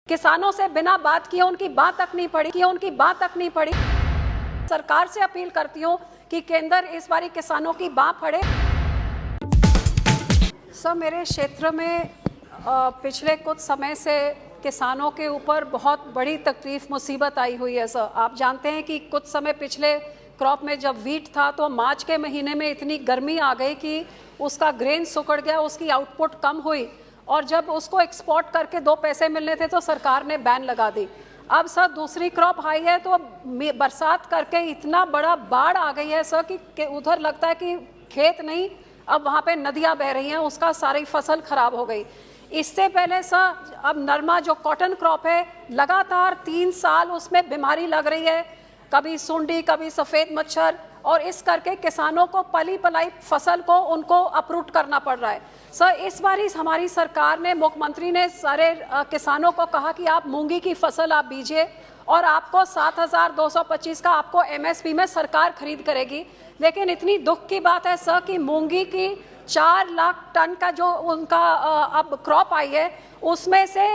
किसानों से बिना बात किए उनकी बात तक नहीं पड़ी। सरकार से अपील करती हूँ कि केंद्र इस बारी किसानों की बात पड़े। सर, मेरे क्षेत्र में पिछले कुछ समय से किसानों के ऊपर बहुत बड़ी तकलीफ मुसीबत आई हुई है। सर, आप जानते हैं कि कुछ समय पिछले क्रॉप में जब वीट था तो मार्च के महीने में इतनी गर्मी आ गई कि उसका ग्रेन सुकड़ गया, उसकी आउटपुट कम हुई और जब उसको एक्सपोर्ट करके 2 पैसे मिलने थे तो सरकार ने बैन लगा दी। अब सर दूसरी क्रॉप आई है तो बरसात करके इतना बड़ा बाढ़ आ गई है सर कि उधर लगता है कि खेत नहीं, अब वहाँ पे नदियाँ बह रही हैं, उसका सारी फसल खराब हो गई। इससे पहले सर अब नरमा जो कॉटन क्रॉप है लगातार 3 साल उसमें बीमारी लग रही है, कभी सुंडी कभी सफ़ेद मच्छर, और इस करके किसानों को पली पलाई फसल को उनको अपरूट करना पड़ रहा है। सर इस बार हमारी सरकार ने, मुख्यमंत्री ने सारे किसानों को कहा कि आप मूंगी की फसल आप बीजिए और आपको 7,225 का आपको एमएसपी में सरकार खरीद करेगी। लेकिन इतनी दुख की बात है सर कि मूंगी की 4 लाख टन का जो उनका अब क्रॉप आई है उसमें से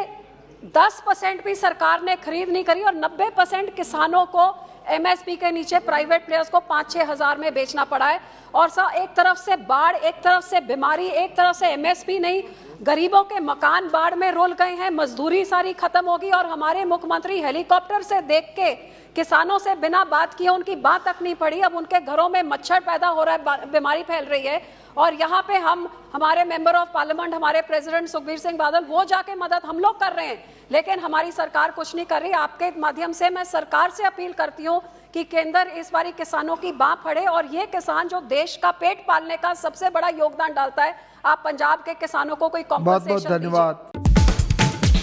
10% भी सरकार ने खरीद नहीं करी और 90% किसानों को एमएसपी के नीचे प्राइवेट प्लेयर्स को 5-6 हज़ार में बेचना पड़ा है। और सर एक तरफ से बाढ़, एक तरफ से बीमारी, एक तरफ से एमएसपी नहीं, गरीबों के मकान बाढ़ में रुल गए हैं, मजदूरी सारी खत्म होगी और हमारे मुख्यमंत्री हेलीकॉप्टर से देख के किसानों से बिना बात किए उनकी बात तक नहीं पड़ी। अब उनके घरों में मच्छर पैदा हो रहा है, बीमारी फैल रही है और यहाँ पे हमारे मेंबर ऑफ पार्लियामेंट, हमारे प्रेसिडेंट सुखबीर सिंह बादल, वो जाके मदद हम लोग कर रहे हैं, लेकिन हमारी सरकार कुछ नहीं कर रही। आपके माध्यम से मैं सरकार से अपील करती हूँ कि केंद्र इस बारी किसानों की बात पड़े और ये किसान जो देश का पेट पालने का सबसे बड़ा योगदान डालता है, आप पंजाब के किसानों को कोई कॉम्पनसेशन बहुत बहुत धन्यवाद।